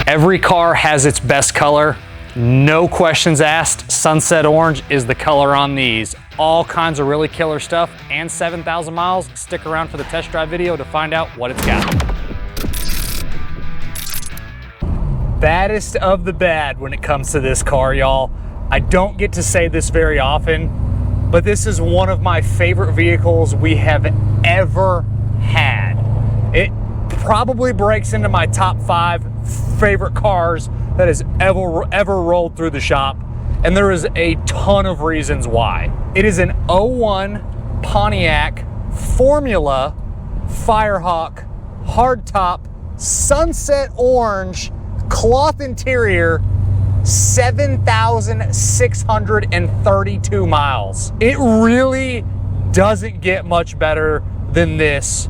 Every car has its best color. No questions asked, sunset orange is the color on these. All kinds of really killer stuff and 7,000 miles. Stick around for the test drive video to find out what it's got. Baddest of the bad when it comes to this car, y'all. I don't get to say this very often, but this is one of my favorite vehicles we have ever had. It probably breaks into my top 5 favorite cars that has ever rolled through the shop, and there is a ton of reasons why. It is an 01 Pontiac Formula Firehawk hardtop sunset orange cloth interior, 7,632 miles. It really doesn't get much better than this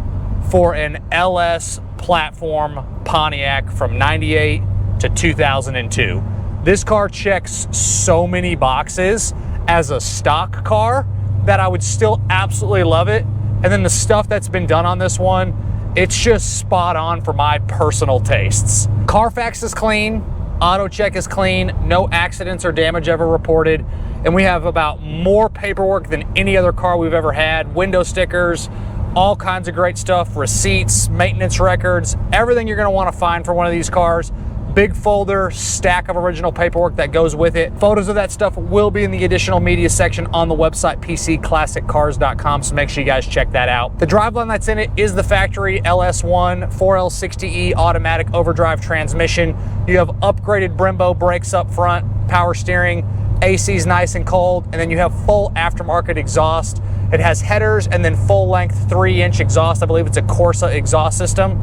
for an LS platform Pontiac from 98 to 2002. This car checks so many boxes as a stock car that I would still absolutely love it. And then the stuff that's been done on this one, it's just spot on for my personal tastes. Carfax is clean, auto check is clean, no accidents or damage ever reported, and we have about more paperwork than any other car we've ever had. Window stickers, all kinds of great stuff, receipts, maintenance records, everything you're gonna wanna find for one of these cars. Big folder, stack of original paperwork that goes with it. Photos of that stuff will be in the additional media section on the website, pcclassiccars.com, so make sure you guys check that out. The driveline that's in it is the factory LS1 4L60E automatic overdrive transmission. You have upgraded Brembo brakes up front, power steering, AC's nice and cold, and then you have full aftermarket exhaust. It has headers and then full length 3-inch exhaust. I believe it's a Corsa exhaust system.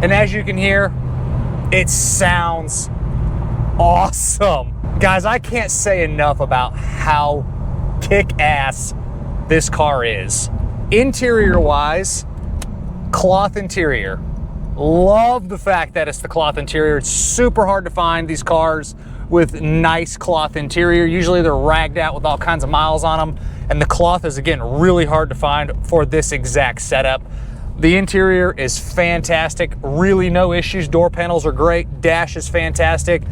And as you can hear, it sounds awesome. Guys, I can't say enough about how kick-ass this car is. Interior-wise, cloth interior. Love the fact that it's the cloth interior. It's super hard to find these cars with nice cloth interior. Usually they're ragged out with all kinds of miles on them, and the cloth is, again, really hard to find for this exact setup. The interior is fantastic, really no issues. Door panels are great, dash is fantastic.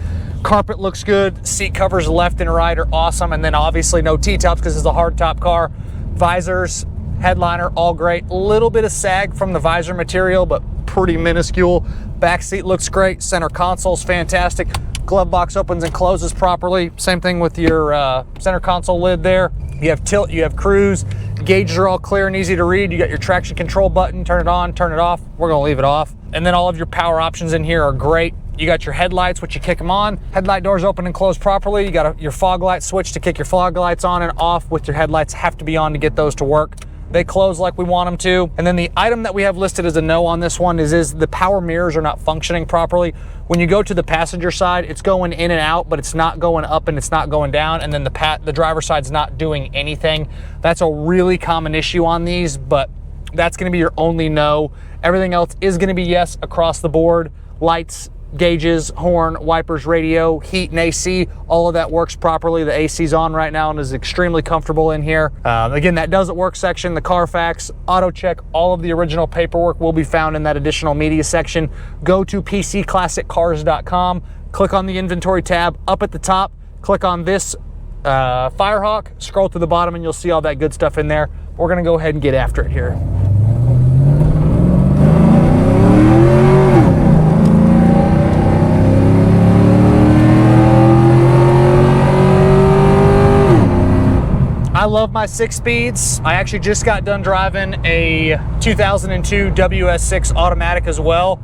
Carpet looks good, seat covers left and right are awesome, and then obviously no T-tops because it's a hardtop car. Visors, headliner, all great. Little bit of sag from the visor material, but pretty minuscule. Back seat looks great, center console's fantastic. Glove box opens and closes properly. Same thing with your center console lid there. You have tilt, you have cruise. Gauges are all clear and easy to read. You got your traction control button, turn it on, turn it off. We're gonna leave it off. And then all of your power options in here are great. You got your headlights, which you kick them on. Headlight doors open and close properly. You got your fog light switch to kick your fog lights on and off, with your headlights have to be on to get those to work. They close like we want them to. And then the item that we have listed as a no on this one is the power mirrors are not functioning properly. When you go to the passenger side, it's going in and out, but it's not going up and it's not going down. And then the driver's side's not doing anything. That's a really common issue on these, but that's gonna be your only no. Everything else is gonna be yes across the board. Lights, gauges, horn, wipers, radio, heat and AC, all of that works properly. The AC's on right now and is extremely comfortable in here. Again, that doesn't work section, the Carfax, auto check, all of the original paperwork will be found in that additional media section. Go to pcclassiccars.com, click on the inventory tab up at the top, click on this Firehawk, scroll to the bottom and you'll see all that good stuff in there. We're gonna go ahead and get after it here. I love my 6 speeds. I actually just got done driving a 2002 WS6 automatic as well,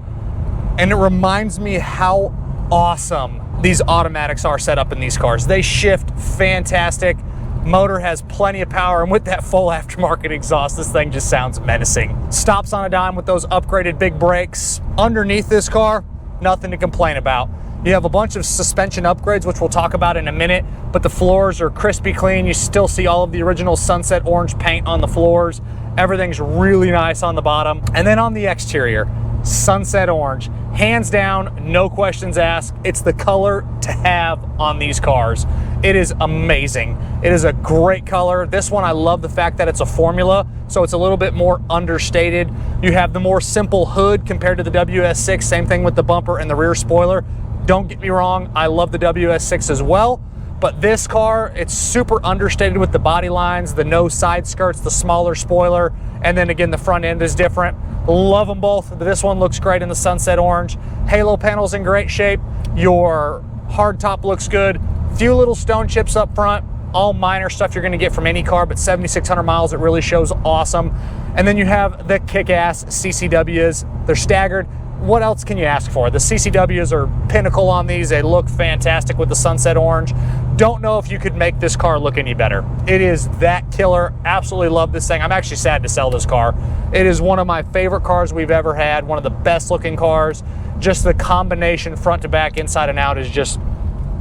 and it reminds me how awesome these automatics are set up in these cars. They shift fantastic. Motor has plenty of power, and with that full aftermarket exhaust, this thing just sounds menacing. Stops on a dime with those upgraded big brakes. Underneath this car, nothing to complain about. You have a bunch of suspension upgrades, which we'll talk about in a minute, but the floors are crispy clean. You still see all of the original sunset orange paint on the floors. Everything's really nice on the bottom. And then on the exterior, sunset orange. Hands down, no questions asked. It's the color to have on these cars. It is amazing. It is a great color. This one, I love the fact that it's a formula, so it's a little bit more understated. You have the more simple hood compared to the WS6, same thing with the bumper and the rear spoiler. Don't get me wrong, I love the WS6 as well, but this car, it's super understated with the body lines, the no side skirts, the smaller spoiler, and then again, the front end is different. Love them both. This one looks great in the sunset orange. Halo panel's in great shape. Your hard top looks good. Few little stone chips up front, all minor stuff you're gonna get from any car, but 7,600 miles, it really shows awesome. And then you have the kick-ass CCWs. They're staggered. What else can you ask for? The CCWs are pinnacle on these. They look fantastic with the sunset orange. Don't know if you could make this car look any better. It is that killer. Absolutely love this thing. I'm actually sad to sell this car. It is one of my favorite cars we've ever had, one of the best looking cars. Just the combination front to back, inside and out is just,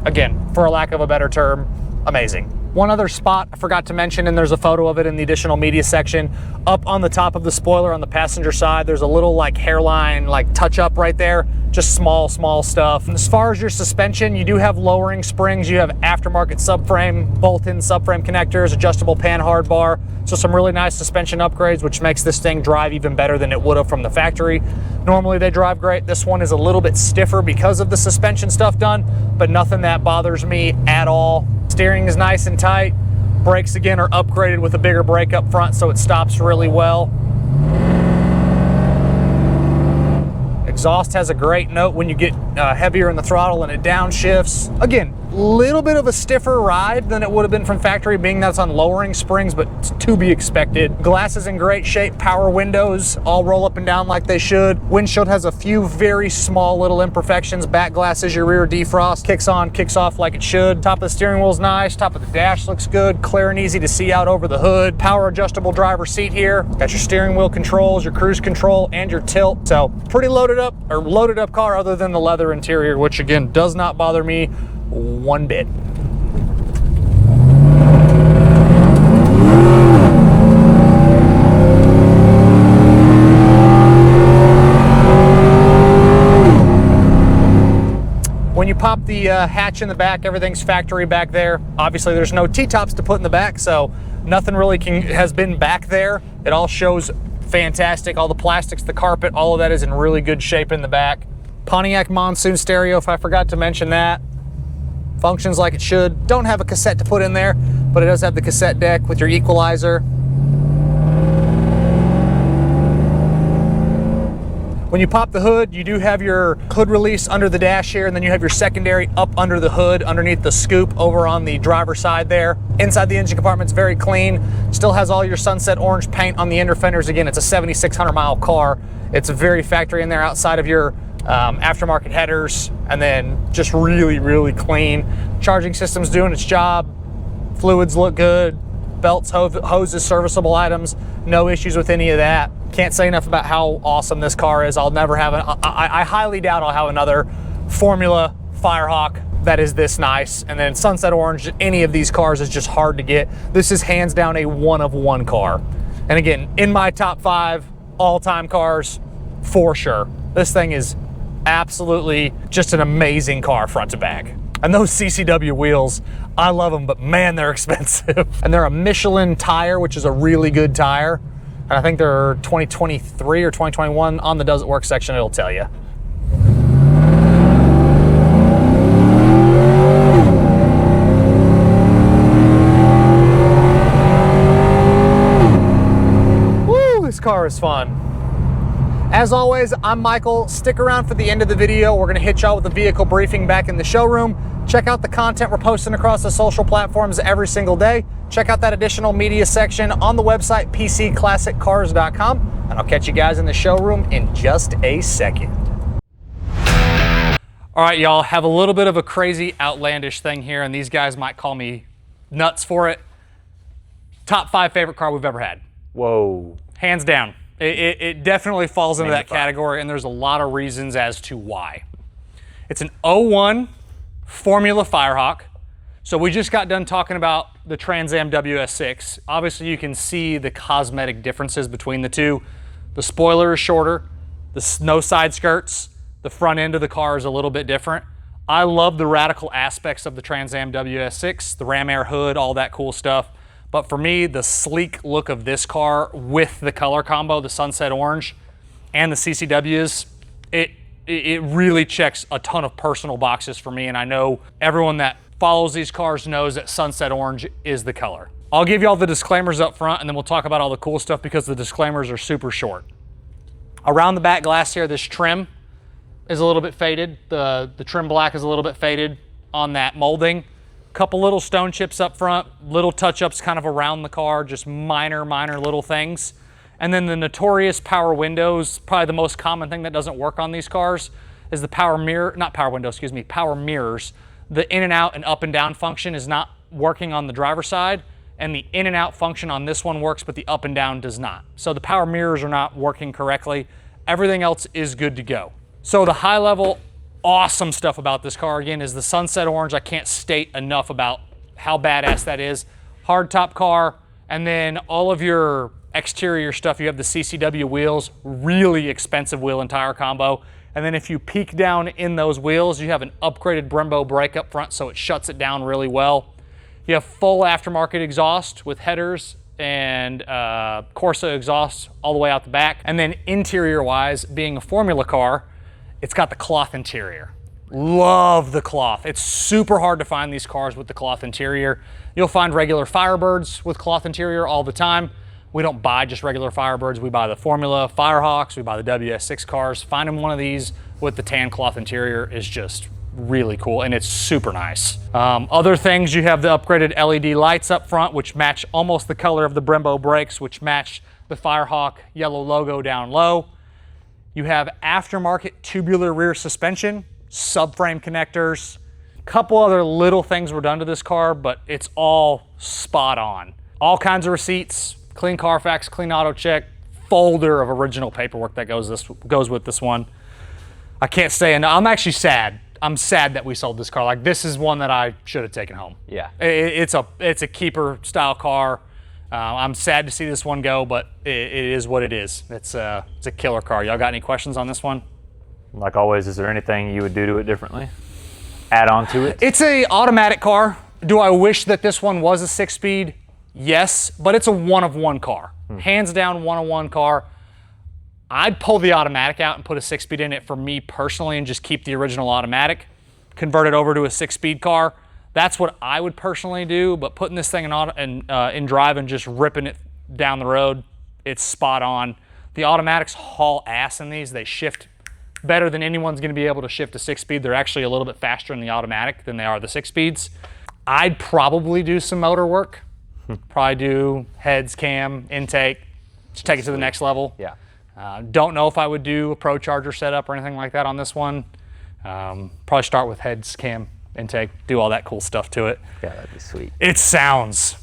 again, for a lack of a better term, amazing. One other spot I forgot to mention, and there's a photo of it in the additional media section, up on the top of the spoiler on the passenger side, there's a little like hairline, like touch up right there, just small stuff. And as far as your suspension, you do have lowering springs, you have aftermarket subframe, bolt-in subframe connectors, adjustable panhard bar, so some really nice suspension upgrades, which makes this thing drive even better than it would have from the factory. Normally they drive great. This one is a little bit stiffer because of the suspension stuff done, but nothing that bothers me at all. Steering is nice and tight. Brakes, again, are upgraded with a bigger brake up front, so it stops really well. Exhaust has a great note when you get heavier in the throttle and it downshifts. Again, a little bit of a stiffer ride than it would have been from factory, being that's on lowering springs, but to be expected. Glass is in great shape. Power windows all roll up and down like they should. Windshield has a few very small little imperfections. Back glass is your rear defrost. Kicks on, kicks off like it should. Top of the steering wheel is nice. Top of the dash looks good. Clear and easy to see out over the hood. Power adjustable driver seat here. Got your steering wheel controls, your cruise control, and your tilt. So pretty loaded up car other than the leather interior, which again does not bother me one bit. When you pop the hatch in the back, everything's factory back there. Obviously there's no T-tops to put in the back, so nothing really has been back there. It all shows fantastic. All the plastics, the carpet, all of that is in really good shape in the back. Pontiac monsoon stereo, if I forgot to mention that. Functions like it should. Don't have a cassette to put in there, but it does have the cassette deck with your equalizer. When you pop the hood, you do have your hood release under the dash here, and then you have your secondary up under the hood, underneath the scoop over on the driver's side there. Inside the engine compartment's very clean. Still has all your sunset orange paint on the inner fenders. Again, it's a 7,600 mile car. It's very factory in there outside of your aftermarket headers, and then just really clean. Charging system's doing its job. Fluids look good. Belts, hoses, serviceable items. No issues with any of that. Can't say enough about how awesome this car is. I'll never have I highly doubt I'll have another Formula Firehawk that is this nice. And then sunset orange, any of these cars is just hard to get. This is hands down a one-of-one car. And again, in my top 5 all-time cars, for sure. This thing is absolutely just an amazing car front to back. And those CCW wheels, I love them, but man, they're expensive. And they're a Michelin tire, which is a really good tire. And I think they're 2023 or 2021. On the Does It Work section, it'll tell you. Woo, this car is fun. As always, I'm Michael. Stick around for the end of the video. We're gonna hit y'all with a vehicle briefing back in the showroom. Check out the content we're posting across the social platforms every single day. Check out that additional media section on the website, pcclassiccars.com, and I'll catch you guys in the showroom in just a second. All right, y'all, have a little bit of a crazy, outlandish thing here, and these guys might call me nuts for it. Top 5 favorite car we've ever had. Whoa. Hands down. It definitely falls into that category, and there's a lot of reasons as to why. It's an 01 Formula Firehawk. So we just got done talking about the Trans Am WS6. Obviously you can see the cosmetic differences between the two. The spoiler is shorter, no side skirts. The front end of the car is a little bit different. I love the radical aspects of the Trans Am WS6, the ram air hood, all that cool stuff. But for me, the sleek look of this car with the color combo, the sunset orange and the CCWs, it really checks a ton of personal boxes for me. And I know everyone that follows these cars knows that sunset orange is the color. I'll give you all the disclaimers up front and then we'll talk about all the cool stuff because the disclaimers are super short. Around the back glass here, this trim is a little bit faded. The trim black is a little bit faded on that molding. Couple little stone chips up front, little touch-ups kind of around the car, just minor little things. And then the notorious power windows, probably the most common thing that doesn't work on these cars is the power mirror, not power windows, excuse me, power mirrors. The in and out and up and down function is not working on the driver's side, and the in and out function on this one works, but the up and down does not. So the power mirrors are not working correctly. Everything else is good to go. So the high level, awesome stuff about this car, again, is the sunset orange. I can't state enough about how badass that is. Hard top car, and then all of your exterior stuff, you have the CCW wheels, really expensive wheel and tire combo. And then if you peek down in those wheels, you have an upgraded Brembo brake up front, so it shuts it down really well. You have full aftermarket exhaust with headers and Corsa exhaust all the way out the back. And then interior-wise, being a formula car, it's got the cloth interior. Love the cloth. It's super hard to find these cars with the cloth interior. You'll find regular Firebirds with cloth interior all the time. We don't buy just regular Firebirds. We buy the Formula Firehawks. We buy the WS6 cars. Finding one of these with the tan cloth interior is just really cool, and it's super nice. Other things, you have the upgraded LED lights up front, which match almost the color of the Brembo brakes, which match the Firehawk yellow logo down low. You have aftermarket tubular rear suspension, subframe connectors. A couple other little things were done to this car, but it's all spot on. All kinds of receipts, clean Carfax, clean auto check, folder of original paperwork that goes with this one. I can't say enough. I'm actually sad. I'm sad that we sold this car. Like, this is one that I should have taken home. Yeah. It's a keeper style car. I'm sad to see this one go, but it is what it is. It's a killer car. Y'all got any questions on this one? Like always, is there anything you would do to it differently? Add on to it? It's a automatic car. Do I wish that this one was a 6-speed? Yes, but it's a one-of-one car. Hands down, one-of-one car. I'd pull the automatic out and put a 6-speed in it for me personally and just keep the original automatic, convert it over to a 6-speed car. That's what I would personally do, but putting this thing in drive and just ripping it down the road, it's spot on. The automatics haul ass in these. They shift better than anyone's gonna be able to shift a 6-speed. They're actually a little bit faster in the automatic than they are the 6-speeds. I'd probably do some motor work. Probably do heads, cam, intake, just take it to the next level. Yeah. Don't know if I would do a Pro Charger setup or anything like that on this one. Probably start with heads, cam, intake, do all that cool stuff to it. Yeah, that'd be sweet. It sounds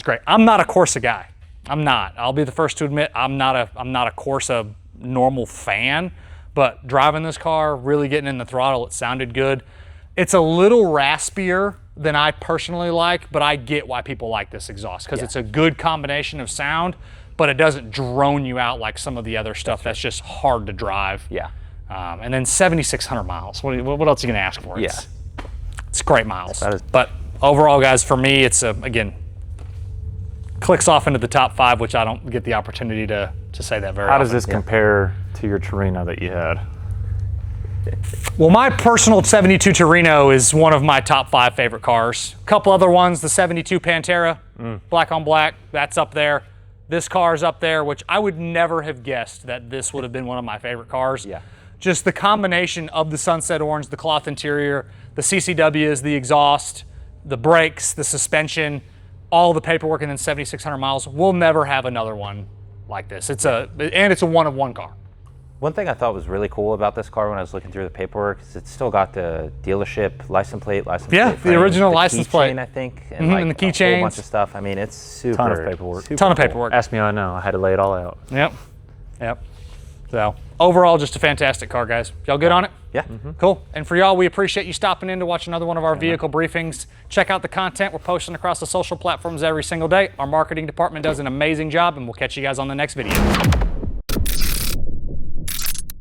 great. I'm not a Corsa guy. I'm not. I'll be the first to admit I'm not a Corsa normal fan, but driving this car, really getting in the throttle, it sounded good. It's a little raspier than I personally like, but I get why people like this exhaust because it's a good combination of sound, but it doesn't drone you out like some of the other stuff that's just hard to drive. Yeah. And then 7,600 miles. What else are you gonna ask for? Yeah. It's great miles. But overall, guys, for me, it's again, clicks off into the top 5, which I don't get the opportunity to say that very often. How does this compare to your Torino that you had? Well, my personal 72 Torino is one of my top 5 favorite cars. A couple other ones, the 72 Pantera, black on black, that's up there. This car's up there, which I would never have guessed that this would have been one of my favorite cars. Yeah. Just the combination of the sunset orange, the cloth interior, the CCWs, the exhaust, the brakes, the suspension, all the paperwork, and then 7,600 miles. We'll never have another one like this. It's a one-of-one car. One thing I thought was really cool about this car when I was looking through the paperwork is it's still got the dealership license plate Yeah, frame, the original license plate. I think, and and the keychains. A whole bunch of stuff. I mean, it's super. Ton of paperwork. Ton of paperwork. Ask me how I know. I had to lay it all out. Yep. So overall, just a fantastic car, guys. Y'all good on it? Yeah. Cool. And for y'all, we appreciate you stopping in to watch another one of our vehicle briefings. Check out the content we're posting across the social platforms every single day. Our marketing department does an amazing job, and we'll catch you guys on the next video.